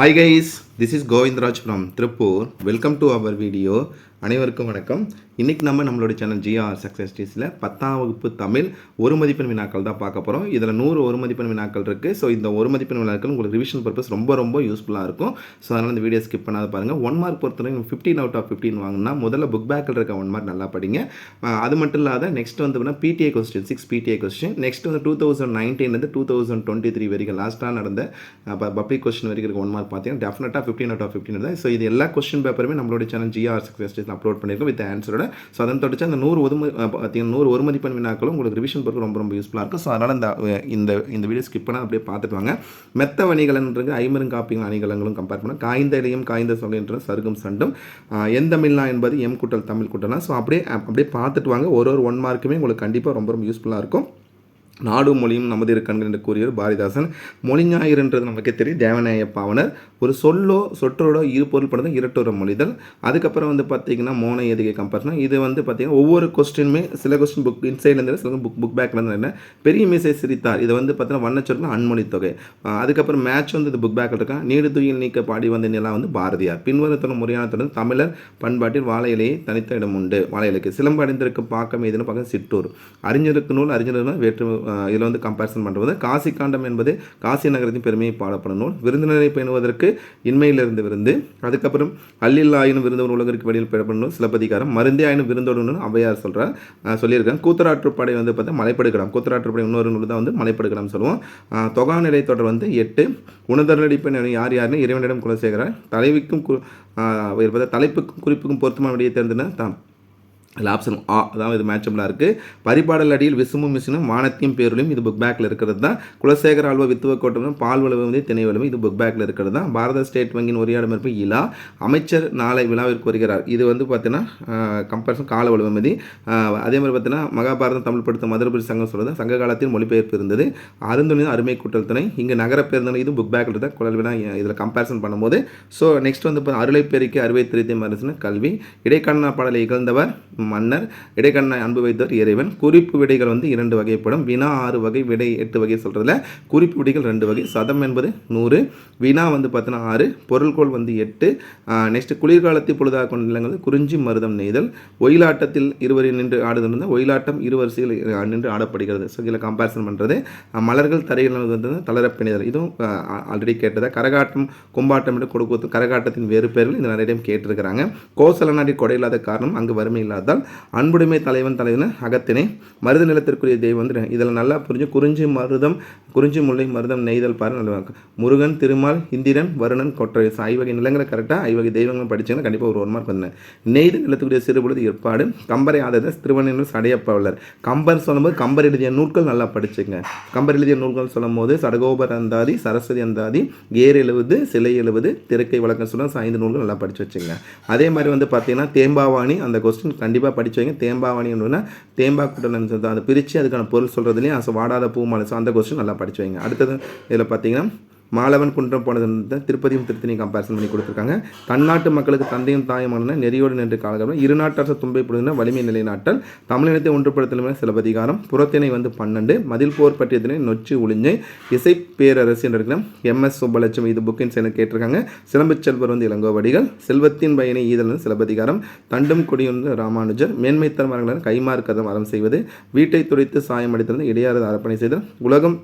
Hi guys, this is Govindraj from Tripur. Welcome to our video. அனைவருக்கும் வணக்கம். இன்றைக்கி நம்மளோட சேனல் ஜிஆர் சக்ஸஸ் டீஸில் 10ஆம் வகுப்பு தமிழ் ஒரு மதிப்பெண் வினாக்கள் தான் பார்க்க போகிறோம். இதில் 100 ஒரு மதிப்பெண் வினாக்கள் இருக்குது. ஸோ இந்த ஒரு மதிப்பெண் வினாக்கள் உங்களுக்கு ரிவிஷன் பர்பஸ் ரொம்ப யூஸ்ஃபுல்லாக இருக்கும். ஸோ அதனால் இந்த வீடியோ ஸ்கிப் பண்ணாத பாருங்கள். 1 மார்க் பொறுத்தவரைக்கும் 15 out of 15 வாங்கினா முதல்ல புக் பேக்கில் இருக்க 1 மார்க் நல்லா படிங்க. அது மட்டும் இல்லாத நெக்ஸ்ட் வந்து PTA question 6 PTA question next வந்து 2019 2023 வரைக்கும் லாஸ்ட்டாக நடந்த பப்ளிக் கொஸ்டின் வரைக்கும் இருக்க 1 மார்க் பார்த்தீங்கன்னா டெஃபினட்டாக 15 out of 15 தான். ஸோ இது எல்லா கொஸ்டின் பேப்பருமே நம்மளோட சேனல் ஜிஆர் சக்ஸஸ் டீஸில் அப்லோட் பண்ணியிருக்கோம் வித் ஆன்சரோட. ஸோ அதன் தொடர்ச்சி அந்த 100 ஒரு மதிப்பெண் வினாக்களும் உங்களுக்கு ரிவிஷன் பொறுத்து ரொம்ப யூஸ்ஃபுல்லாக இருக்கும். ஸோ அதனால் இந்த வீடியோ ஸ்கிப் பண்ணால் அப்படியே பார்த்துட்டு வாங்க. மெத்த வணிகலன்றது 50 காப்பியும் அணிகலங்களும் கம்பேர் பண்ண காய்ந்த இலையும் காய்ந்த சொல்லுன்ற சருகும் சண்டும் எந்தமிழ்னா என்பது எம் கூட்டல் தமிழ் கூட்டலாம். ஸோ அப்படியே பார்த்துட்டு வாங்க. ஒரு 1 மார்க்குமே உங்களுக்கு கண்டிப்பாக ரொம்ப யூஸ்ஃபுல்லாக இருக்கும். நாடும் மொழியும் நமது இருக்கண்கள் என்று கூறியவர் பாரதிதாசன். மொழி ஞாயிறுன்றது நமக்கே தெரியும் தேவநாய பாவனர். ஒரு சொற்றோட இரு பொருள் படுறது இரட்டொரு மொழிதல். அதுக்கப்புறம் வந்து பார்த்தீங்கன்னா மோன எதுகை கம்பேரிசன். இது வந்து பார்த்தீங்கன்னா ஒவ்வொரு கொஸ்டினுமே சில கொஸ்டின் புக் இன்சைட்லேருந்து சில புக் பேக்லேருந்து என்ன பெரிய மீசை சிரித்தார். இது வந்து பார்த்தீங்கன்னா வண்ணச்சொற்கள் அன்மொழி தொகை. அதுக்கப்புறம் மேட்ச் வந்து இது புக் பேக்கில் இருக்கா. நீடு துயில் நீக்க பாடி வந்த நிலம் வந்து பாரதியார். பின்வரும் முறையான தொடர்ந்து தமிழர் பண்பாட்டில் வாழை இலையை தனித்த இடம் உண்டு. வாழை இலைக்கு சிலம்பு அடைந்திருக்கும் பாக்கம் எதுன்னு பார்க்க சிற்றூர். அறிஞருக்கு நூல் அறிஞர்கள் வேற்று இதில் வந்து கம்பேரிசன் பண்ணுறது. காசி காண்டம் என்பது காசி நகரத்தின் பெருமையை பாடப்படும் நூல். விருந்தினரை பேணுவதற்கு இன்மையிலிருந்து விருந்து. அதுக்கப்புறம் அல்லில்லாயினும் விருந்தோடு உலகிற்கு வெளியில் பெறப்படும் நூல் சிலப்பதிகாரம். மருந்தே ஆயினும் விருந்தோடு அவையார் சொல்லியிருக்காங்க. கூத்தராற்றுப்படை வந்து பார்த்தா மலைப்படுகலாம். கூத்தராற்றுப்படை இன்னொரு நூல் தான் வந்து மலைப்படுகலாம் சொல்லுவோம். தொகாநிலை தொடர் வந்து 8. உணர்தலடிப்பெண் யாருன்னு இறைவனிடம் குலசேகரார். தலைவிக்கும் தலைப்புக்கும் குறிப்புக்கும் பொருத்தமான விடையை தேர்ந்தன ஆப்ஷன் ஆ. அதான் இது மேட்சபிளாக இருக்குது. பரிபாடல் அடியில் விசுமும் மிசினும் வானத்தையும் பேருளையும் இது புக் பேக்கில் இருக்கிறது தான். குலசேகர ஆழ்வா வித்துவ கோட்டம் பால் வலுவ திணை வலுவும் இது புக் பேக்கில் இருக்கிறது தான். பாரத ஸ்டேட் வங்கியின் உரையாடும் இருப்பு இலா. அமைச்சர் நாளை விழாவிற்கு வருகிறார். இது வந்து பார்த்தீங்கன்னா கம்பேரிசன் கால வலுவமதி. அதே மாதிரி பார்த்தீங்கன்னா மகாபாரதம் தமிழ் படுத்த மதுரபுரி சங்கம் சொல்கிறது சங்க காலத்தில் மொழிபெயர்ப்பு இருந்தது. அருந்துணி அருமை கூட்டல் துணை இங்கே நகர பேருந்து இது புக் பேக்கில் தான். குழல் வினா இதில் கம்பேரிசன் பண்ணும்போது ஸோ நெக்ஸ்ட் வந்து அருளை பெருக்கி அறுவை திருத்தி மரசின கல்வி. இடைக்கான பாடலை இகழ்ந்தவர் மன்னர். இடைக்கண்ணை அன்பு வைத்தவர் இறைவன். குறிப்பு விடைகள் வந்து 2 வகைப்படும். வினா 6 வகை விடை 8 வகை சொல்கிறதுல குறிப்பு விடைகள் 2 வகை. சதம் என்பது 100. வினா வந்து பார்த்தீங்கன்னா 6. பொருள்கோள் வந்து 8. நெக்ஸ்ட் குளிர்காலத்தில் பொழுதாக கொண்ட நிலங்கள் குறிஞ்சி மருதம் நெய்தல். ஒயிலாட்டத்தில் இருவரில் நின்று ஆடுதல் இருந்தால் ஒயிலாட்டம் இரு வரிசையில் நின்று ஆடப்படுகிறது. ஸோ இதில் கம்பேரிசன் பண்ணுறது. மலர்கள் தரையில் வந்து தளரப்பிணைதல் இதுவும் ஆல்ரெடி கேட்டதை. கரகாட்டம் கும்பாட்டம் என்று கொடுக்க கரகாட்டத்தின் வேறு பேர்கள் இந்த நிறைய டைம் கேட்டிருக்கிறாங்க. கோசல நாட்டில் கொடை இல்லாத காரணம் அங்கு வறுமை இல்லாத அன்புடைமை தலைவன் அகத்தினை. மருத நிலத்திற்குரிய தெய்வம் வந்து இதில் நல்லா புரிஞ்சு குறிஞ்சி முல்லை மருதம் நெய்தல் பாரு நல்லா. முருகன் திருமால் இந்திரன் வருணன் கொற்றை. ஐவகை நிலங்களை கரெக்டாக ஐவகை தெய்வங்களும் படிச்சிங்கன்னா கண்டிப்பாக ஒரு 1 மார்க் வந்தேன். நெய்தல் நிலத்துக்குரிய சிறுபொழுது ஏற்பாடு. கம்பரை ஆதரவு திருவண்ணூர் சடையப்பவலர். கம்பர் சொல்லும்போது கம்பர் எழுதிய நூல்கள் நல்லா படிச்சுங்க. கம்பர் எழுதிய நூல்கள் சொல்லும் போது சடகோபர் அந்தாதி சரஸ்வதி அந்தாதி ஏர் எழுவது சிலை எழுவது திருக்கை வழக்கம் சொல்ல 5 நூல்கள் நல்லா படித்து வச்சுங்க. அதே மாதிரி வந்து பார்த்தீங்கன்னா தேம்பாவாணி அந்த கொஸ்டின் கண்டிப்பாக படிச்சு வைங்க. தேம்பாவாணி ஒன்றுனா தேம்பா கூட்டல் அதை பிரித்து அதுக்கான பொருள் சொல்கிறதுலையும் வாடாத பூ மாலை அந்த கொஸ்டின் நல்லா படிச்சு வைங்க. அடுத்தது இதில் பார்த்தீங்கன்னா மாலவன் குன்றம் போனது திருப்பதியும் திருத்தணியும் கம்பேரிசன் பண்ணி கொடுத்துருக்காங்க. தன்னாட்டு மக்களுக்கு தந்தையும் தாயுமான நெறியோடு நின்று காலகட்டம். இரு நாட்டரசு தும்பை புரிந்த வலிமை நிலைநாட்டல். தமிழினத்தை ஒன்றுபடுத்தல் சிலப்பதிகாரம். புறத்தினை வந்து 12. மதில் போர் பற்றியத்தினை நொச்சி உளிஞ்சை. இசை பேரரசு என்று இருக்கிற MS சுப்பலட்சுமி இது புக்கின் சேனல் கேட்டிருக்காங்க. சிலம்பு செல்வர் வந்து இளங்கோவடிகள். செல்வத்தின் பயனை ஈதல் சிலப்பதிகாரம். தண்டும் கொடி வந்து ராமானுஜர். மேன்மை தரமாக கைமாறு கதம் அறம் செய்வது. வீட்டை துடைத்து சாயம் அடித்தது இடையாறு அரப்பணை செய்தல். உலகம்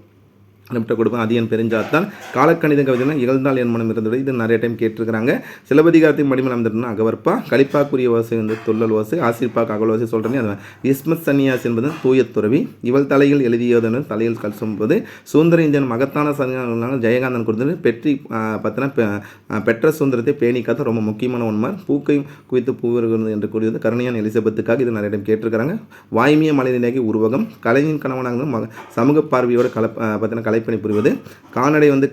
நம்மகிட்ட கொடுப்பேன் அது என் பெருஞ்சாத்தான். காலக்கணித கவிதைனா இகழ்ந்தால் என் மனம் இருந்தது இது நிறைய டைம் கேட்டிருக்கிறாங்க. சிலப்பதிகாரத்தின் மடிமல் அமைந்திருந்தா அகவற்பா. கலிப்பாக்குரிய ஓசை வந்து துள்ளல் ஓசை. ஆசிர்பாக்கு அகல் ஓசை சொல்கிறேன். அது இஸ்மத் சன்னியாசி என்பது தூய துறவி. இவள் தலையில் எழுதியதுன்னு தலையில் கல்சும்போது சுதந்திர இந்தியன் மகத்தான சன்னியாக ஜெயகாந்தன் கொடுத்தது பெற்றி பார்த்தீங்கன்னா பெற்ற சுதந்திரத்தை பேணிக்காத ரொம்ப முக்கியமான ஒன்மார். பூக்கை குவித்து பூவர்கள் என்று கூறியது கருணையான் எலிசபெத்துக்காக இது நிறைய டைம் கேட்டிருக்கிறாங்க. வாய்மிய மலைநிலையாகி உருவகம். கலைஞன் கணவனாக சமூக பார்வையோட பார்த்தீங்கன்னா கலைப்பணி புரிவது. கால்நடை வந்து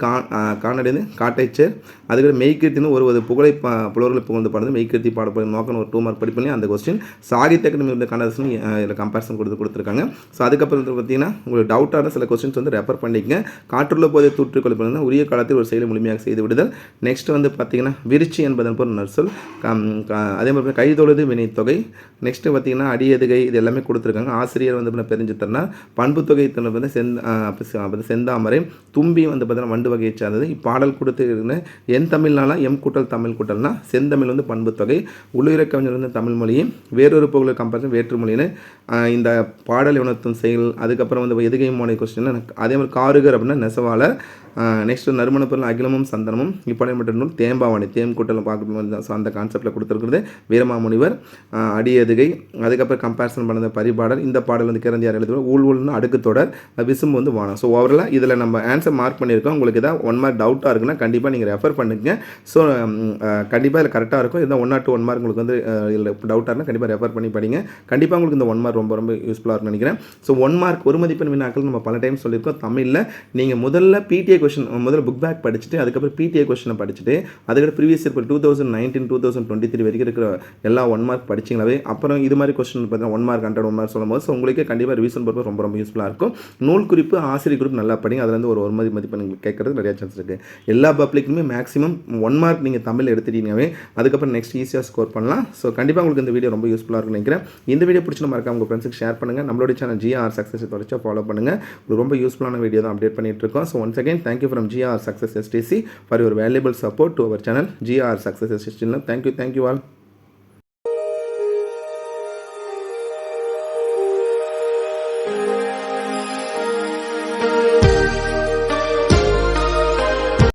கால்நடை வந்து காட்டைச்சேர். அதுக்கு மெய்கீர்த்தின்னு ஒரு புகழை புலவர்களை புகழ்ந்து பாடுறது மெய்கீர்த்தி பாடப்படும் நோக்கம் ஒரு 2 மார்க் படிப்பேன் அந்த கொஸ்டின். சாகித்ய அகாடமி இந்த கண்ணதாசன் இதில் கம்பேரிசன் கொடுத்துருக்காங்க. ஸோ அதுக்கப்புறம் பார்த்தீங்கன்னா உங்களுக்கு டவுட்டான சில கொஸ்டின்ஸ் வந்து ரெஃபர் பண்ணிக்கங்க. காற்றுள்ள போதை தூற்றுக்கொலை பண்ணுன்னா உரிய காலத்தில் ஒரு செயலை முழுமையாக செய்து விடுதல். நெக்ஸ்ட் வந்து பார்த்தீங்கன்னா விருச்சி என்பதன் பொருள் நர்சல். அதே மாதிரி கைதொழுது வினைத்தொகை. நெக்ஸ்ட்டு பார்த்தீங்கன்னா அடியதுகை இது எல்லாமே கொடுத்துருக்காங்க. ஆசிரியர் வந்து பெருஞ்சு தரனா. பண்பு தொகை வந்து செந்தாமரை. தும்பி வந்து பார்த்தீங்கன்னா வண்டு வகையை சார்ந்தது. இப்பாடல் கொடுத்து என் தமிழ்னால எம் கூட்டல் தமிழ் கூட்டல்னா செந்தமிழ் வந்து பண்பு தொகை, உள்ளுயிர கவிஞர் வந்து தமிழ் மொழியும், வேறொரு புகழ் கம்பேரிசன் வேற்றுமொழின்னு இந்த பாடல் உணர்த்தும் செயல், அதுக்கப்புறம் வந்து எதுகை மோனை கொஸ்டின், அதே மாதிரி காருகர் அப்படின்னா நெசவாளர், நெக்ஸ்ட் நறுமண பொருள் அகிலமும் சந்தனமும், இப்பாளையப்பட்ட நூல் தேம்பாவணி, தேம் கூட்டல் பார்க்கணும். ஸோ அந்த கான்செப்டில் கொடுத்துருக்குறது வீரமாமுனிவர், அடியதுகை, அதுக்கப்புறம் கம்பேரிசன் பண்ணது பரிபாடல், இந்த பாடல் வந்து கிரந்தியார் எழுதுவார், ஊழ்வுள்னு அடுக்கு தொடர், விசும்பு வந்து வானம். ஸோ ஓவராலாக இதில் நம்ம ஆன்சர் மார்க் பண்ணியிருக்கோம். உங்களுக்கு ஏதாவது 1 மார்க் டவுட்டாக இருக்குன்னா கண்டிப்பாக நீங்கள் ரெஃபர் பண்ணுங்க. ஸோ கண்டிப்பாக இதில் கரெக்டாக இருக்கும். இதான் 1 or 2 1 மார்க் உங்களுக்கு வந்து இதில் டவுட்டாக இருந்தால் கண்டிப்பாக ரெஃபர் பண்ணி படிங்க. கண்டிப்பாக உங்களுக்கு இந்த 1 மார்க் ரொம்ப ரொம்ப யூஸ்ஃபுல்லாக இருக்கும்னு நினைக்கிறேன். ஸோ 1 மார்க் ஒரு மதிப்பெண் வினாக்கள் நம்ம பல டைம் சொல்லியிருக்கோம். தமிழில் நீங்கள் முதல்ல பிடிஏ கொஸ்டின் முதல்ல புக் பேக் படிச்சுட்டு அதுக்கப்புறம் பிடிஏ கொஸ்டினை படிச்சுட்டு அதுக்கப்புறம் ப்ரீவியஸ் இயர் 2019 2023 வரைக்கும் இருக்கிற எல்லா 1 மார்க் படிச்சிங்களாவே அப்புறம் இது மாதிரி கொஸ்டின் பார்த்தீங்கன்னா 1 மார்க் 100 1 மார்க் சொல்லும் போது ஸோ உங்களுக்கே கண்டிப்பாக ரிவிஷன் பண்ணுறது ரொம்ப ரொம்ப யூஸ்ஃபுல்லாக இருக்கும். நூல் குறிப்பு ஆசிரியர் குறிப்பு நல்லா படிங்க. அதில் வந்து ஒரு மதிப்பெண் கேட்கறது நிறைய சான்ஸ் இருக்குது. எல்லா பப்ளிக்குமே மேக்ஸிமம் 1 மார்க் நீங்கள் தமிழ் எடுத்துட்டீங்கவே அதுக்கப்புறம் நெக்ஸ்ட் ஈஸியாக ஸ்கோர் பண்ணலாம். ஸோ கண்டிப்பாக உங்களுக்கு இந்த வீடியோ ரொம்ப யூஸ்ஃபுல்லாக இருக்கும்னு நினைக்கிறேன். இந்த வீடியோ பிடிச்சினா மறக்காம உங்கள் ஃப்ரெண்ட்ஸுக்கு ஷேர் பண்ணுங்கள். நம்மளோட சேனல் ஜிஆர் சக்ஸஸ் தொடர்ச்சியாக ஃபாலோ பண்ணுங்கள். ரொம்ப யூஸ்ஃபுல்லான வீடியோ தான் அப்டேட் பண்ணிட்டு இருக்கோம். So once again thank you from GR Success STC for your valuable support to our channel GR Success STC. Thank you all.